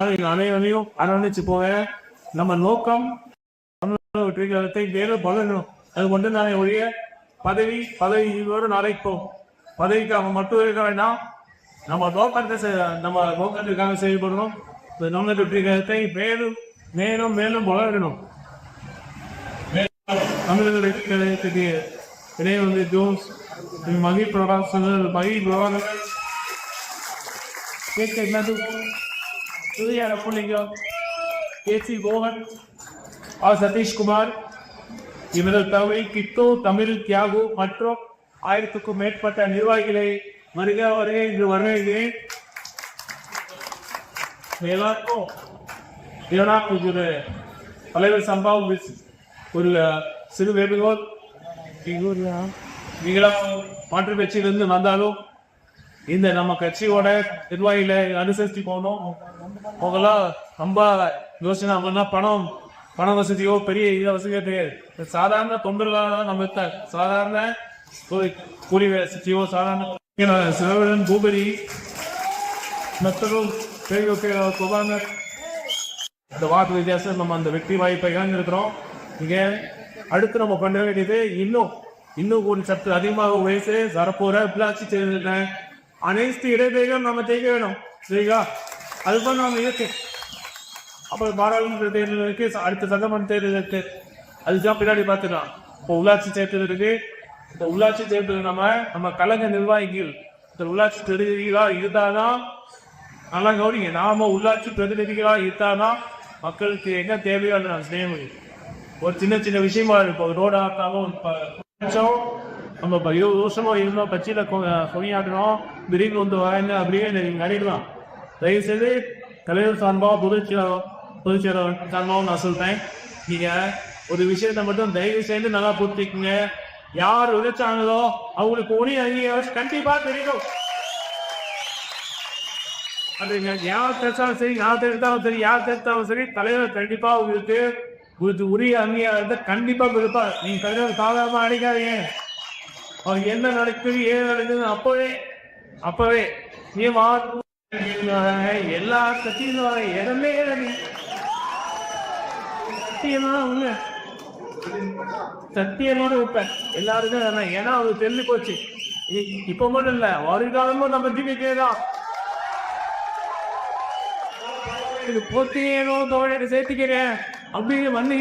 அனைவரையும் அரவணைச்சு போக நம்ம நோக்கம் வேறு பலனும் அது கொண்டு நான் ஒழிய பதவி இதோடு நாளைக்கு பதவிக்காக மட்டும் இருக்க வேண்டாம். நம்ம நோக்கத்திற்காக செயல்படணும். நோக்கத்தை மேலும் மேலும் மேலும் வளரணும். தமிழர்களுக்கு இடையே வந்து ஜோன்ஸ் மகி பிரபாகரன் கேசி மோகன் சதீஷ்குமார் இவர்கள் தவிர கிட்டோ தமிழ் தியாகு மற்றும் 1000க்கும் மேற்பட்ட நிர்வாகிகளை வருகை இன்று வரவேற்கிறேன். எல்லாருக்கும் ஒரு தலைவர் சம்பவம் ஒரு சிறு வேண்டுகோள். நீங்களும் மாற்று கட்சியிலிருந்து வந்தாலும் இந்த நம்ம கட்சியோட நிர்வாகிகளை அனுசரித்து போகணும். அவங்களாம் ரொம்ப யோசனை அவங்கன்னா பண வசதியோ பெரிய வசதியோ தெரியாது. சாதாரண தொண்டர்களாக தான் நம்ம சாதாரண கூலி வசதியோ சாதாரண சிவன் பூபதி மற்றும் குபானர் இந்த வாக்கு வித்தியாசம் நம்ம அந்த வெற்றி வாய்ப்பை இழந்திருக்கிறோம். இங்க அடுத்து நம்ம பண்ண வேண்டியது இன்னும் ஒரு சற்று அதிகமாக வயசு வரப்போற பிளாட்சி செய்திருக்கேன். அனைத்து இடைவெளிகளும் நம்ம ஜெயிக்க வேணும். சரிங்களா? அதுதான் நம்ம இருக்கு. அப்புறம் பாராளுமன்ற தேர்தல் இருக்கு, அடுத்த சட்டமன்ற தேர்தல் இருக்கு, அதுதான் பின்னாடி பார்த்துக்கலாம். இப்போ உள்ளாட்சி தேர்தல் இருக்கு. இந்த உள்ளாட்சி தேர்தல் நம்ம கழக நிர்வாகிகள் இந்த உள்ளாட்சி பிரதிநிதிகளா இருந்தாதான் நல்லா கவனிங்க. நாம உள்ளாட்சி பிரதிநிதிகளா இருந்தாதான் மக்களுக்கு என்ன தேவையோ அதை நான் செய்ய முடியும். ஒரு சின்ன விஷயமா இருக்கும். ரோடு ஆக்காலும் நம்ம 20 வருஷமா இருந்தோம், கட்சியில கொணியாடுறோம், திடீர்னு வந்து வாங்க அப்படியே நீங்க அடிக்கலாம். தயவு செய்து தலைவர் சார்பாக பொதுச்செயலாளர் சார்பாகவும் நான் சொல்றேன், நீங்க ஒரு விஷயத்த மட்டும் தயவு செய்து நல்லா புரிஞ்சுக்குங்க. யார் உழைச்சாங்களோ அவங்களுக்கு கண்டிப்பா தெரியும். யார் தெரிச்சாலும் சரி, யார் தெரிஞ்சாலும் சரி, தலைவர் கண்டிப்பா உங்களுக்கு உரிய அங்கீகாரத்தை கண்டிப்பா கொடுப்பார். நீங்க தலைவர் சாதாரணமா அடிக்காதீங்க. அவர் என்ன நடக்குது ஏன் நடக்குது அப்பவே எல்லா கட்சியும் இடமே சத்தியனோட வைப்பேன் எல்லாருக்கும். ஏன்னா அவருக்கு தெரிஞ்சு போச்சு. இப்ப மட்டும் இல்ல, வருகாலமும் நம்ம திமுக தான். இது போத்தியோ தோழரை சேர்த்துக்கிறேன் அப்படின்னு வந்து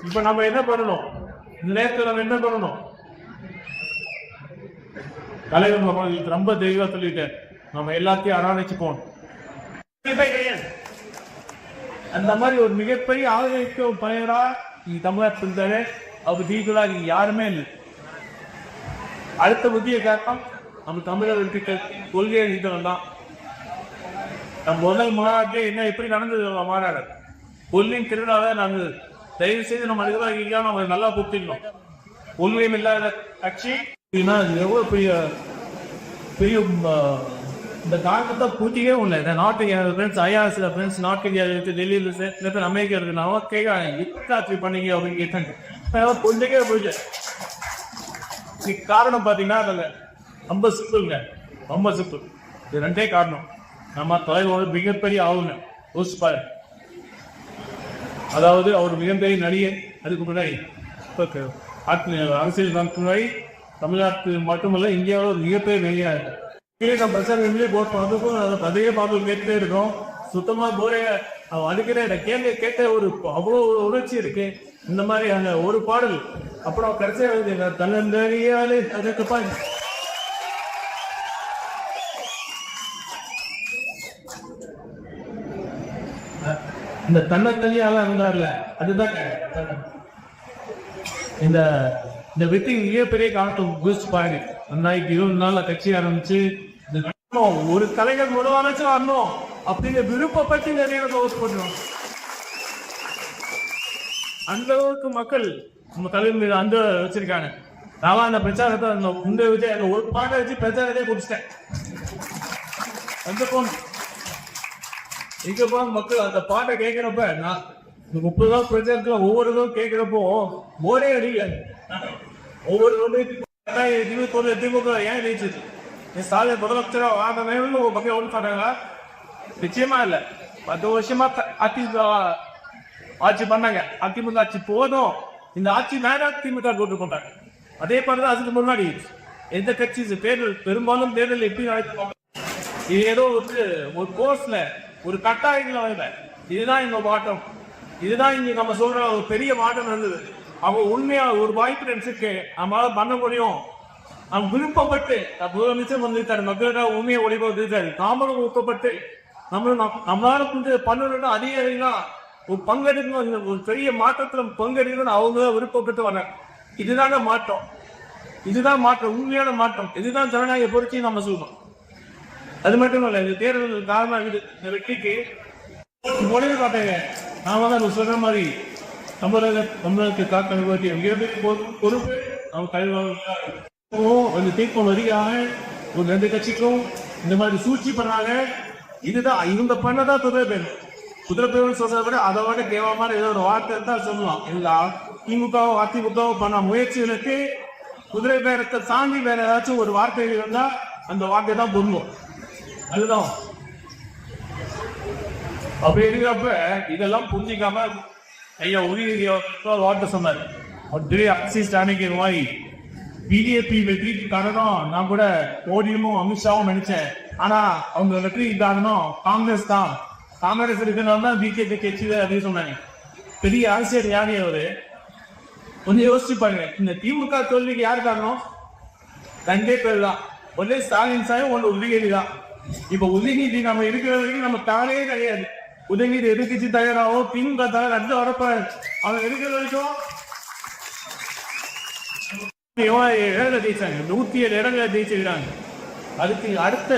இப்ப நம்ம என்ன பண்ணணும்? இந்த நேரத்தில் நம்ம என்ன பண்ணணும்? தலைவர் ரொம்ப தெளிவா சொல்லிட்டேன், நம்ம எல்லாத்தையும் அரவணைச்சு போகணும். அந்த மாதிரி ஒரு மிகப்பெரிய ஆதரிக்க பயிரா நீங்க தமிழ்நாட்டில் இருந்தாரு. அவர் தீபலா நீங்க யாருமே இல்லை. அடுத்த முக்கிய காரணம் நம்ம தமிழர்களுக்கு கொள்கை நீக்கம் தான். நம்ம முதல் மாநாட்டே என்ன எப்படி நடந்தது? மாநாடு கொள்கையின் திருவிழாவை நாங்கள் தயவு செய்து நம்ம நிர்வாகிகள் நம்ம நல்லா கூப்பிடணும். கொள்கையும் இல்லாத கட்சி எவ்வளவு பெரிய பெரிய இந்த காரணத்தை பூட்டிக்கவே இல்லை. இந்த நாட்டு friends IRS friends north India இருக்கு, டெல்லியில் இருக்கு, சில பேர் அமெரிக்கா இருக்கு. நான் கேட்க பண்ணீங்க அப்படின்னு கேட்டாங்க. கொஞ்சக்கே போயிட்டு காரணம் பார்த்தீங்கன்னா அதில் ரொம்ப சிம்பிள்ங்க, ரொம்ப சிம்பிள். இது ரெண்டே காரணம். நம்ம தலைவரோட மிகப்பெரிய ஆளுநர் யோசிப்பாரு. அதாவது அவர் மிகப்பெரிய நடிகர். அதுக்கு முன்னாடி அரசியல் முன்னாடி தமிழ்நாட்டு மட்டுமல்ல இந்தியாவில் ஒரு மிகப்பெரிய நடிகராக இருக்கு. பிரச்சாரங்களே போட் பண்ணுறதுக்கும் அதே பாடல் கேட்டுட்டே இருக்கோம். சுத்தமா போரே அதுக்கிற கேட்ட ஒரு அவ்வளோ உணர்ச்சி இருக்கு. இந்த மாதிரி அந்த ஒரு பாடல் அப்புறம் கடைசியாக தன்னந்தறியாலே அதுக்குப்பா இந்த தன்னந்தனியால இருந்தார்ல, அதுதான் இந்த வெற்றி மிகப்பெரிய காலத்து பூஸ்ட் பாயிண்ட். 2024 கட்சி ஆரம்பிச்சு ஒரு கலைஞர் முதலமைச்சு வரணும் அப்படிங்கிற விருப்பப்பட்டு நிறைய ஓட்டு போட்டுருவோம். அந்த அளவுக்கு மக்கள் நம்ம தலைவர் மீது அந்த வச்சிருக்காங்க. நான் அந்த பிரச்சாரத்தை வச்சு ஒரு பாட்டை வச்சு பிரச்சாரத்தை குடிச்சிட்டேன். அந்த போன இங்க போன மக்கள் அந்த பாட்டை கேட்கிறப்ப நான் 30 நாள் பிரச்சாரத்துல ஒவ்வொருவரும் கேட்கிறப்போ ஒரே அடிக்கல. ஒவ்வொரு 2021 திமுக ஏன் ஜெயிச்சது? சாலை முதலமைச்சரா வாங்க மக்கள் ஓட்டு பாட்டாங்க. நிச்சயமா இல்ல. 10 வருஷமா ஆட்சி பண்ணாங்க. அதிமுக ஆட்சி போதும், இந்த ஆட்சி வேண்டாம் திமுக போட்டு போட்டாங்க. அதே மாதிரிதான் அதுக்கு முன்னாடி எந்த கட்சி தேர்தல் பெரும்பாலும் தேர்தல் எப்படி நடக்கும், இது ஏதோ ஒரு கோர்ஸ்ல ஒரு கட்டாயங்கள வரல. இதுதான் இந்த மாற்றம், இதுதான் இங்க நம்ம சொல்ற ஒரு பெரிய மாற்றம் இருந்தது. அவங்க உண்மையா ஒரு வாய்ப்பு நினைச்சிருக்கு, நம்மளால பண்ண முடியும். அவங்க விருப்பப்பட்டு முதலமைச்சர் வந்திருக்காரு, மக்களுக்காக உண்மையை ஒளிபரப்பு வந்திருக்காரு, தாமரம் ஊக்கப்பட்டு நம்மளால பண்ணணும்னா அதிகாரிலாம் ஒரு பங்கெடுக்கணும், ஒரு பெரிய மாற்றத்துல பங்கெடுக்கணும் அவங்க விருப்பப்பட்டு வர்றாங்க. இதுதாங்க மாற்றம், இதுதான் மாற்றம், உண்மையான மாற்றம். இதுதான் ஜனநாயக புரட்சி நம்ம சொல்றோம். அது மட்டும் இல்ல, இந்த தேர்தல் காரணம் இந்த வெற்றிக்கு மொழியை காட்டுங்க. நாம தான் சொல்ற மாதிரி தமிழருக்கு காக்க பொறுப்பு அவங்க கல்வி தீர்ப்பம் வரியாக ஒரு 2 கட்சிக்கும் இந்த மாதிரி சூழ்ச்சி பண்ணாங்க. இதுதான் இவங்க பண்ணதான் குதிரை பேர் சொல்றத விட அதை விட கேவலமான ஏதோ ஒரு வார்த்தை தான் சொல்லலாம். இவங்க திமுகவோ அதிமுகவோ பண்ண முயற்சிகளுக்கு குதிரை பேரத்தை தாண்டி வேற ஏதாச்சும் ஒரு வார்த்தை இருந்தா அந்த வார்த்தை தான் பொருந்தும். அதுதான் அப்படி இருக்கிறப்ப இதெல்லாம் புரிஞ்சிக்காம ஐயா உரிய வார்த்தை சொன்னார். அன்னைக்கு மாதிரி பிஜேபி வெற்றிக்கு காரணம் நான் கூட மோடியும் அமித்ஷாவும் நினைச்சேன். ஆனா அவங்க வெற்றி காரணம் காங்கிரஸ் தான், காங்கிரஸ் இருக்கிறனால தான் பிஜேபி கட்சி அப்படின்னு சொன்னாங்க. பெரிய அரசியல் யாரு அவரு கொஞ்சம் யோசிச்சு பாருங்க. இந்த திமுக தோல்விக்கு யாரு காரணம்? 2 பேர் தான். ஒன்னே ஸ்டாலின் சாயம், ஒன்று உதயநிதி தான். இப்ப உதயநிதி நம்ம இருக்கிற வரைக்கும் நம்ம தானே கிடையாது. உதயநிதி எதிர்கட்சி தயாராகும், திமுக தயார் அடுத்து வரப்ப அவங்க இருக்கிற வரைக்கும் 7 ஜெயிச்சாங்க, 107 இடங்களை ஜெயிச்சிருக்காங்க. அதுக்கு அடுத்த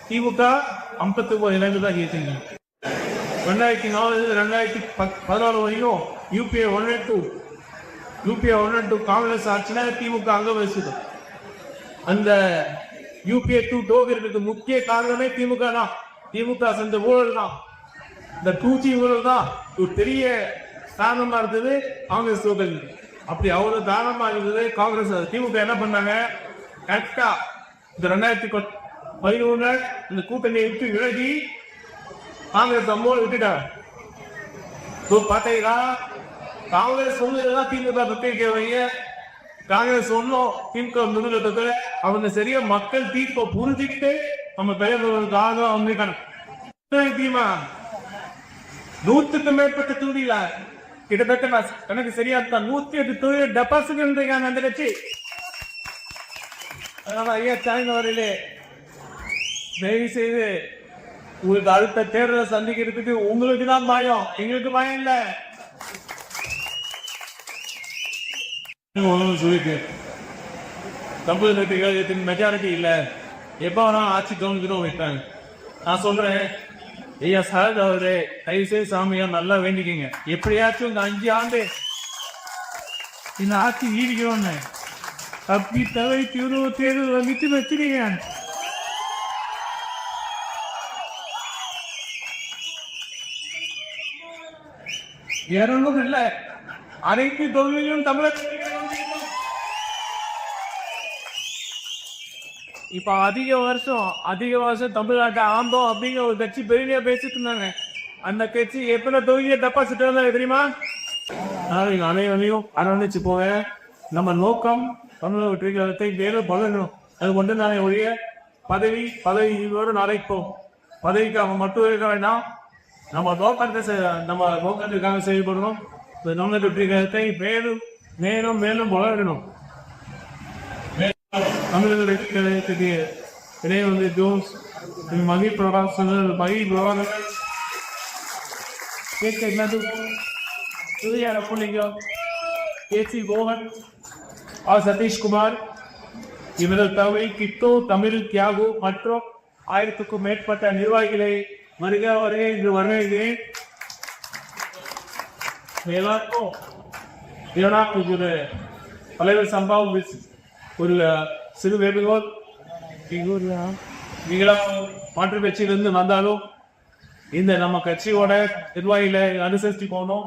திமுக 59 இடங்கள் தான் ஜெயிச்சிருக்காங்க. 2004 2014 வரைக்கும் யூபிஏ 1 and 2 காங்கிரஸ் ஆட்சினா திமுக அங்க வச்சுது. அந்த யூபிஏ 2 தோக்கிறதுக்கு முக்கிய காரணமே திமுக தான். திமுக செஞ்ச ஊழல் தான், இந்த 2G ஊழல் தான் ஒரு பெரிய காரணமா இருந்தது காங்கிரஸ் தோக்கிறது. அப்படி அவ்வளவு தாரணமா இருந்தது காங்கிரஸ். திமுக என்ன பண்ணாங்க, கரெக்டா இந்த 2011 இந்த கூட்டணியை விட்டு விலகி காங்கிரஸ் அம்மோடு விட்டுட்டாங்க. பாத்தீங்கன்னா காங்கிரஸ் சொன்னதுதான் திமுக வைங்க. காங்கிரஸ் ஒன்னும் திமுக முன்னிலை அவங்க சரியா மக்கள் தீர்ப்பை புரிஞ்சுக்கிட்டு நம்ம பெயர்வதற்காக வந்து தீமா 100க்கும் மேற்பட்ட தொகுதியில கிட்டத்தட்ட எனக்கு சரியா 108 தொகுதி டெபாசிட் அந்த கட்சி. அதனால ஐயா சாய்ந்த வரையிலே தயவு செய்து உங்களுக்கு அடுத்த தேர்தலை சந்திக்கிறதுக்கு உங்களுக்கு தான் பயம், எங்களுக்கு பயம் இல்ல. சொல்லிட்டு தமிழகத்தின் மெஜாரிட்டி இல்ல, எப்ப வேணா ஆட்சி கவனிக்கணும் வைத்தாங்க. நான் சொல்றேன் ஐயா சார் அவரு தயவுசெய்து சாமியா நல்லா வேண்டிக்கீங்க, எப்படியாச்சும் இந்த 5 ஆண்டு இந்த ஆட்சி ஈடிக்கணும்னு அப்படி தவிர்த்து 27 வந்துட்டு வச்சிருக்கீங்க. இல்ல அனைத்து தொழிலும் தமிழக இப்ப அதிக வருஷம் தமிழ்நாட்டை ஆண்டோம் அப்படிங்கிற ஒரு கட்சி பெரிய பேசிட்டு இருந்தாங்க. அந்த கட்சி எத்தனை தொகுதியை டெபாசிட் தெரியுமா? அனைவரையும் அரவணைச்சு போங்க. நம்ம நோக்கம் தமிழக வெற்றிகளை வேறு பலனும் அது கொண்டு நானே ஒழிய பதவி இதுவரை நாளைப்போம் பதவிக்காக மட்டும் இருக்க வேண்டாம். நம்ம நோக்கத்துக்காக செயல்படணும். தமிழக வெற்றிகளை மேலும் மேலும் வளரணும். தமிழர்களுக்கு இடையே வந்து ஜோன்ஸ் மகிழ் பிரகாசங்கள் கேட்க என்னது புதிய புள்ளிங்க கேசி மோகன் சதீஷ்குமார் இவர்கள் தவிர கிட்டோ தமிழ் தியாகு மற்றும் 1000க்கும் மேற்பட்ட நிர்வாகிகளை வருகிறவரே இன்று வருகிறேன். எல்லாருக்கும் ஒரு தலைவர் சம்பவம் ஒரு சிறு வேண்டுகோள். நீங்களும் மாற்று கட்சியிலிருந்து வந்தாலும் இந்த நம்ம கட்சியோட நிர்வாகிகளை அனுசரிச்சு போகணும்.